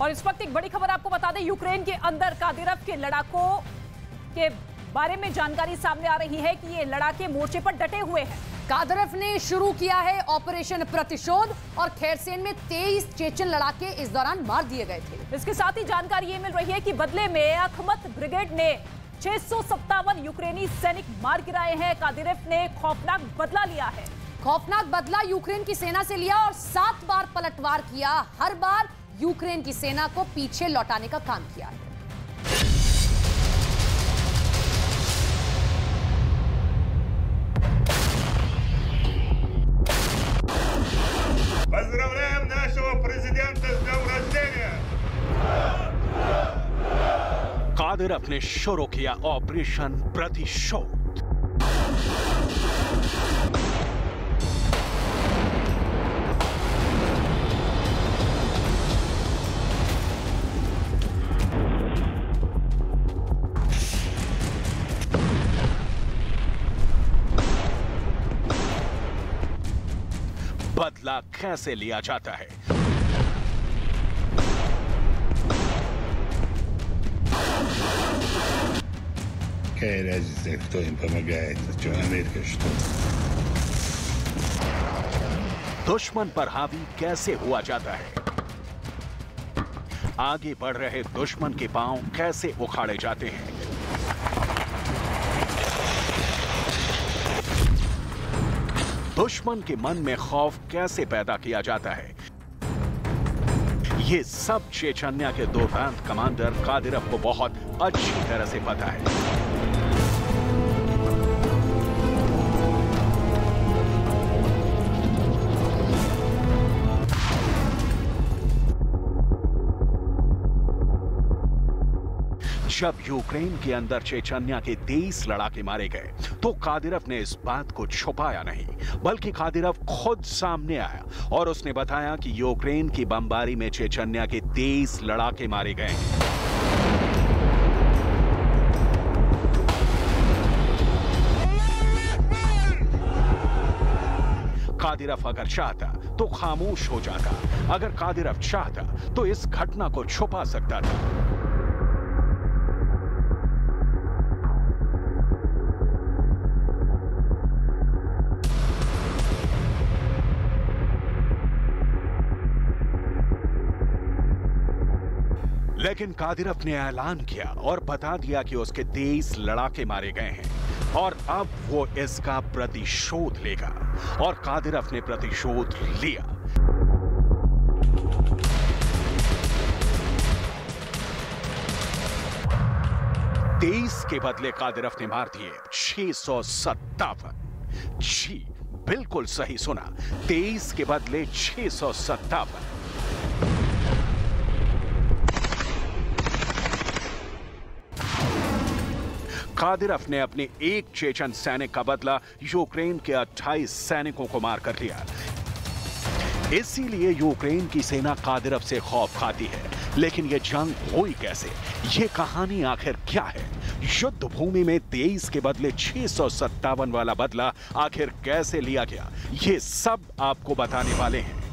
और इस वक्त एक बड़ी खबर आपको बता दें, यूक्रेन के अंदर कादिरव के लड़ाकों के बारे में जानकारी सामने आ रही है कि ये लड़ाके मोर्चे पर डटे हुए हैं। कादिरव ने शुरू किया है ऑपरेशन प्रतिशोध और खैरसेन में 23 चेचन लड़ाके इस दौरान मार दिए गए थे। इसके साथ ही जानकारी ये मिल रही है कि बदले में अखमत ब्रिगेड ने 657 यूक्रेनी सैनिक मार गिराए हैं। कादिरव ने खौफनाक बदला लिया है। खौफनाक बदला यूक्रेन की सेना से लिया और 7 बार पलटवार किया। हर बार यूक्रेन की सेना को पीछे लौटाने का काम किया है। Поздравляем нашего президента с днем рождения! कादिरव ने शुरू किया ऑपरेशन प्रतिशोध। बदला कैसे लिया जाता है? Кто им помогает? Америка что? दुश्मन पर हावी कैसे हुआ जाता है? आगे बढ़ रहे दुश्मन के पांव कैसे उखाड़े जाते हैं? दुश्मन के मन में खौफ कैसे पैदा किया जाता है? ये सब चेचन्या के दुर्दांत कमांडर कादिरव को बहुत अच्छी तरह से पता है। जब यूक्रेन के अंदर चेचन्या के 23 लड़ाके मारे गए तो कादिरव ने इस बात को छुपाया नहीं, बल्कि कादिरव खुद सामने आया और उसने बताया कि यूक्रेन की बमबारी में चेचन्या के 23 लड़ाके मारे गए हैं। कादिरव अगर चाहता तो खामोश हो जाता, अगर कादिरव चाहता तो इस घटना को छुपा सकता था। लेकिन कादिरव ने ऐलान किया और बता दिया कि उसके 23 लड़ाके मारे गए हैं और अब वो इसका प्रतिशोध लेगा, और कादिरव ने प्रतिशोध लिया। तेईस के बदले कादिरव ने मार दिए 657। जी बिल्कुल सही सुना, 23 के बदले 657। कादिरव ने अपने एक चेचन सैनिक का बदला यूक्रेन के 28 सैनिकों को मारकर लिया। इसीलिए यूक्रेन की सेना कादिरव से खौफ खाती है। लेकिन यह जंग हुई कैसे? ये कहानी आखिर क्या है? युद्ध भूमि में 23 के बदले 657 वाला बदला आखिर कैसे लिया गया? ये सब आपको बताने वाले हैं।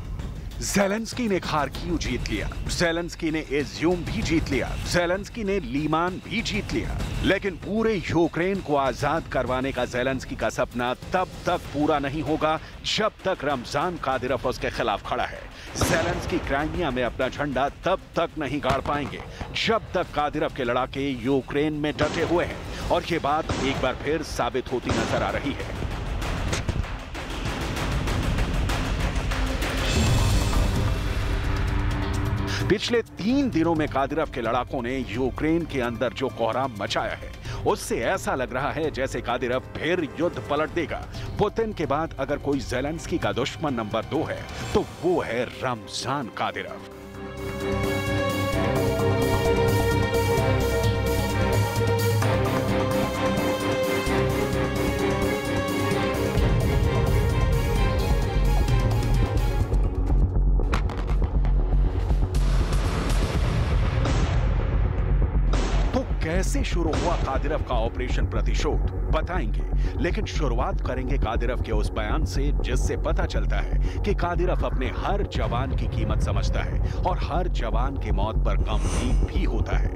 ज़ेलेंस्की ने खार्किव जीत लिया, ज़ेलेंस्की ने इज़्यूम भी जीत लिया, ज़ेलेंस्की ने लीमान भी जीत लिया, लेकिन पूरे यूक्रेन को आजाद करवाने का ज़ेलेंस्की का सपना तब तक पूरा नहीं होगा जब तक रमजान कादिरव उसके खिलाफ खड़ा है। ज़ेलेंस्की क्राइमिया में अपना झंडा तब तक नहीं गाड़ पाएंगे जब तक कादिरव के लड़ाके यूक्रेन में डटे हुए हैं, और ये बात एक बार फिर साबित होती नजर आ रही है। पिछले 3 दिनों में कादिरव के लड़ाकों ने यूक्रेन के अंदर जो कोहराम मचाया है, उससे ऐसा लग रहा है जैसे कादिरव फिर युद्ध पलट देगा। पुतिन के बाद अगर कोई ज़ेलेंस्की का दुश्मन नंबर 2 है तो वो है रमजान कादिरव। कैसे शुरू हुआ कादिरव का ऑपरेशन प्रतिशोध बताएंगे, लेकिन शुरुआत करेंगे कादिरव के उस बयान से जिससे पता चलता है कि कादिरव अपने हर जवान की कीमत समझता है और हर जवान की मौत पर गमगीन भी होता है।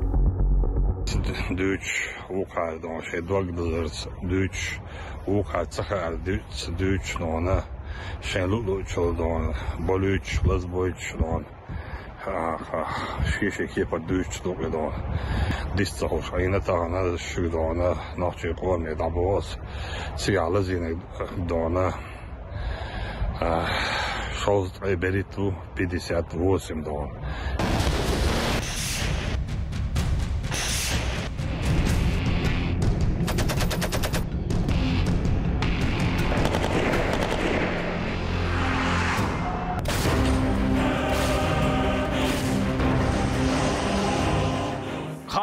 Deutsch ook dan she dwagders Deutsch ook tsakar Deutsch nona shenlu childon boluch lesboich non she keep Deutsch don disco shayna ta na shudona nachi qone da boss sigala zine dona shows beritu 58 don.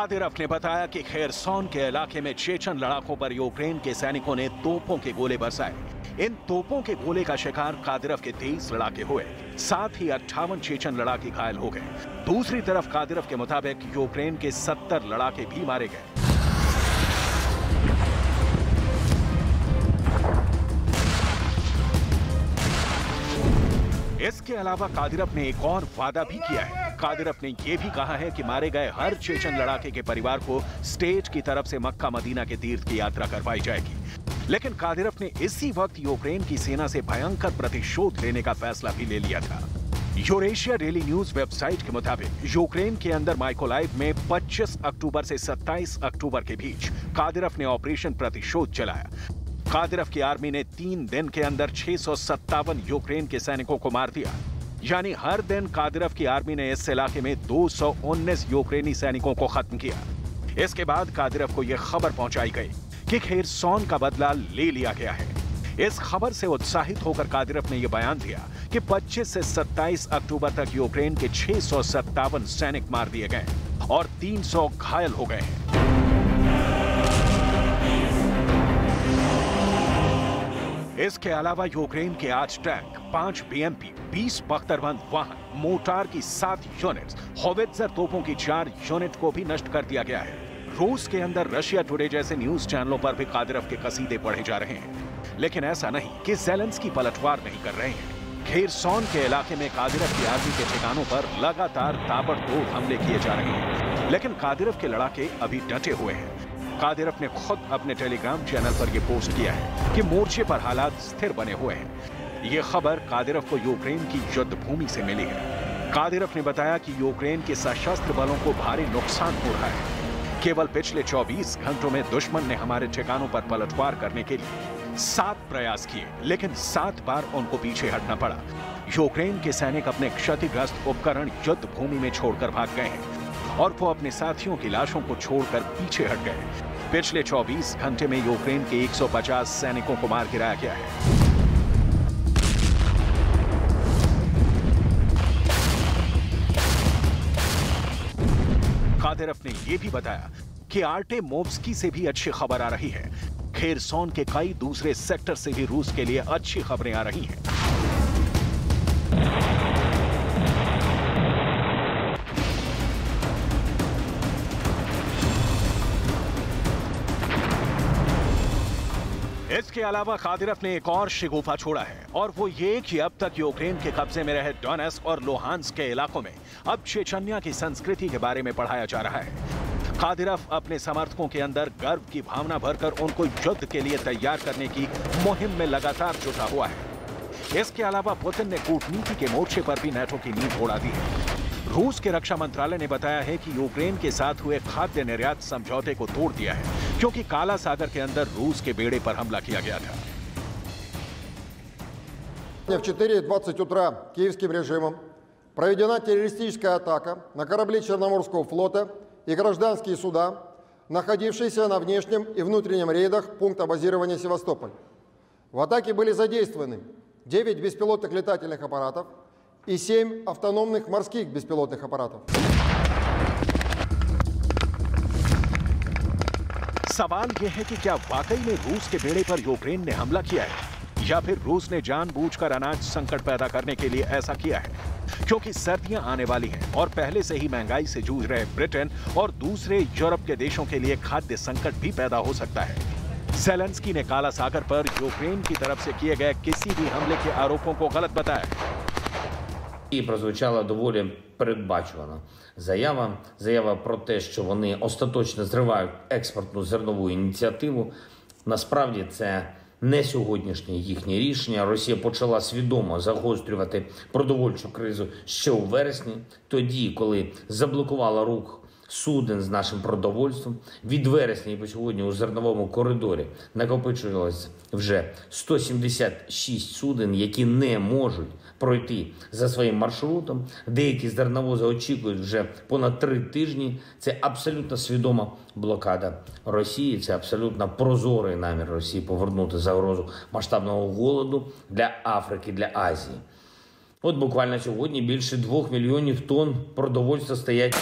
कादिरव ने बताया कि Kherson के इलाके में Chechen लड़ाकों पर Ukraine के सैनिकों ने तोपों के गोले बरसाए। इन तोपों के गोले का शिकार कादिरव के 23 लड़ाके हुए, साथ ही 58 चेचन लड़ाके घायल हो गए। दूसरी तरफ कादिरव के मुताबिक यूक्रेन के 70 लड़ाके भी मारे गए। इसके अलावा कादिरव ने एक और वादा भी किया है। कादिरव ने यह भी कहा है कि मारे गए हर चेचन लड़ाके के परिवार को स्टेट की तरफ से मक्का मदीना के तीर्थ की यात्रा करवाई जाएगी। लेकिन कादिरव ने इसी वक्त यूक्रेन की सेना से भयंकर प्रतिशोध लेने का फैसला भी ले लिया था। यूरेशिया डेली न्यूज वेबसाइट के मुताबिक यूक्रेन के अंदर माइकोलाइव में 25 अक्टूबर से 27 अक्टूबर के बीच कादिरव ने ऑपरेशन प्रतिशोध चलाया। कादिरव की आर्मी ने 3 दिन के अंदर 657 यूक्रेन के सैनिकों को मार दिया। यानी हर दिन कादिरव की आर्मी ने इस इलाके में 219 यूक्रेनी सैनिकों को खत्म किया। इसके बाद कादिरव को यह खबर पहुंचाई गई कि खेरसॉन का बदला ले लिया गया है। इस खबर से उत्साहित होकर कादिरव ने यह बयान दिया कि 25 से 27 अक्टूबर तक यूक्रेन के 657 सैनिक मार दिए गए और 300 घायल हो गए हैं। इसके अलावा यूक्रेन के 8 टैंक, 5 बीएमपी, 20 बख्तरबंद वाहन, मोर्टार की 7 यूनिट्स, होवित्जर तोपों की 4 यूनिट को भी नष्ट कर दिया गया है। रूस के अंदर रशिया टुडे जैसे न्यूज चैनलों पर भी कादिरव के कसीदे पढ़े जा रहे हैं। लेकिन ऐसा नहीं कि ज़ेलेंस्की पलटवार नहीं कर रहे हैं। खेरसॉन के इलाके में कादिरव की आर्मी के ठिकानों पर लगातार ताबड़तोड़ हमले किए जा रहे हैं, लेकिन कादिरव के लड़ाके अभी डटे हुए हैं। कादिरव ने खुद अपने टेलीग्राम चैनल पर यह पोस्ट किया है कि मोर्चे पर हालात स्थिर बने हुए हैं। यह खबर कादिरव को यूक्रेन की युद्ध भूमि से मिली है। कादिरव ने बताया कि यूक्रेन के सशस्त्र बलों को भारी नुकसान हो रहा है। केवल पिछले 24 घंटों में दुश्मन ने हमारे ठिकानों पर पलटवार करने के लिए 7 प्रयास किए, लेकिन 7 बार उनको पीछे हटना पड़ा। यूक्रेन के सैनिक अपने क्षतिग्रस्त उपकरण युद्ध भूमि में छोड़कर भाग गए हैं और वो अपने साथियों की लाशों को छोड़कर पीछे हट गए। पिछले 24 घंटे में यूक्रेन के 150 सैनिकों को मार गिराया गया है। कादिरव ने यह भी बताया कि आर्टेमोव्स्की से भी अच्छी खबर आ रही है। खेरसॉन के कई दूसरे सेक्टर से भी रूस के लिए अच्छी खबरें आ रही हैं। इसके अलावा कादिरव ने एक और शिगुफा छोड़ा है और वो ये कि अब तक यूक्रेन के कब्जे में रहे डोनेट्स्क और लुहांस्क के इलाकों में अब चेचन्या की संस्कृति के बारे में पढ़ाया जा रहा है। कादिरव अपने समर्थकों के अंदर गर्व की भावना भरकर उनको युद्ध के लिए तैयार करने की मुहिम में लगातार जुटा हुआ है। इसके अलावा पुतिन ने कूटनीति के मोर्चे पर भी नेटो की नींव उड़ा दी है। रूस के रक्षा मंत्रालय ने बताया है कि यूक्रेन के साथ हुए खाद्य निर्यात समझौते को तोड़ दिया है, क्योंकि काला सागर के अंदर रूस के बेड़े पर हमला किया गया था। В 4:20 утра киевским режимом проведена террористическая атака на корабли Черноморского флота и гражданские суда, находившиеся на внешнем и внутреннем рейдах пункта базирования Севастополь. В атаке были задействованы 9 беспилотных летательных аппаратов и 7 автономных морских беспилотных аппаратов. सवाल यह है कि क्या वाकई में रूस के बेड़े पर यूक्रेन ने हमला किया है या फिर रूस ने जानबूझकर अनाज संकट पैदा करने के लिए ऐसा किया है। क्योंकि सर्दियां आने वाली हैं और पहले से ही महंगाई से जूझ रहे ब्रिटेन और दूसरे यूरोप के देशों के लिए खाद्य संकट भी पैदा हो सकता है। ज़ेलेंस्की ने काला सागर पर यूक्रेन की तरफ से किए गए किसी भी हमले के आरोपों को गलत बताया। І прозвучала доволі передбачувана заява про те, що вони остаточно зривають експортну зернову ініціативу. Насправді це не сьогоднішнє їхнє рішення. Росія почала свідомо загострювати продовольчу кризу ще у вересні, тоді, коли заблокувала рух суден з нашим продовольством. Від вересня і по сьогодні у зерновому коридорі накопичувалось вже 176 суден, які не можуть пройти за своїм маршрутом. Деякі зерновози очікують вже понад 3 тижні. Це абсолютно свідома блокада Росії, це абсолютно прозорий намір Росії повернути загрозу масштабного голоду для Африки, для Азії. От буквально сьогодні більше 2 мільйонів тонн продовольства стоять.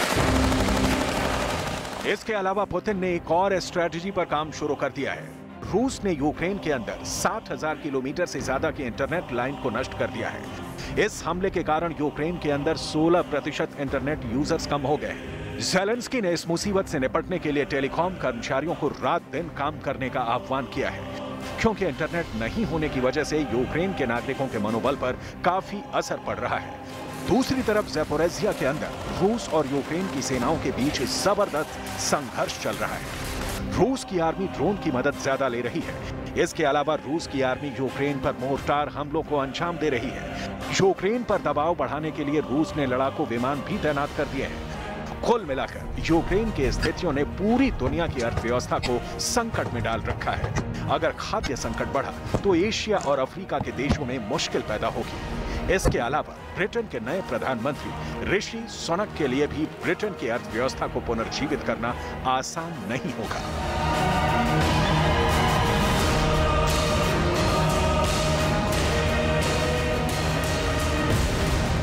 इसके अलावा पुतिन ने एक और स्ट्रेटजी पर काम शुरू कर दिया है। रूस ने यूक्रेन के अंदर 60,000 किलोमीटर से ज्यादा की इंटरनेट लाइन को नष्ट कर दिया है। इस हमले के कारण यूक्रेन के अंदर 16% इंटरनेट यूजर्स कम हो गए हैं। ज़ेलेंस्की ने इस मुसीबत से निपटने के लिए टेलीकॉम कर्मचारियों को रात दिन काम करने का आह्वान किया है, क्योंकि इंटरनेट नहीं होने की वजह से यूक्रेन के नागरिकों के मनोबल पर काफी असर पड़ रहा है। दूसरी तरफ ज़ैपोरिज़िया के अंदर रूस और यूक्रेन की सेनाओं के बीच जबरदस्त संघर्ष चल रहा है। रूस की आर्मी ड्रोन की मदद ज्यादा ले रही है। इसके अलावा रूस की आर्मी यूक्रेन पर मोर्टार हमलों को अंजाम दे रही है। यूक्रेन पर दबाव बढ़ाने के लिए रूस ने लड़ाकू विमान भी तैनात कर दिए हैं। कुल मिलाकर यूक्रेन की स्थितियों ने पूरी दुनिया की अर्थव्यवस्था को संकट में डाल रखा है। अगर खाद्य संकट बढ़ा तो एशिया और अफ्रीका के देशों में मुश्किल पैदा होगी। इसके अलावा ब्रिटेन के नए प्रधानमंत्री ऋषि सुनक के लिए भी ब्रिटेन की अर्थव्यवस्था को पुनर्जीवित करना आसान नहीं होगा।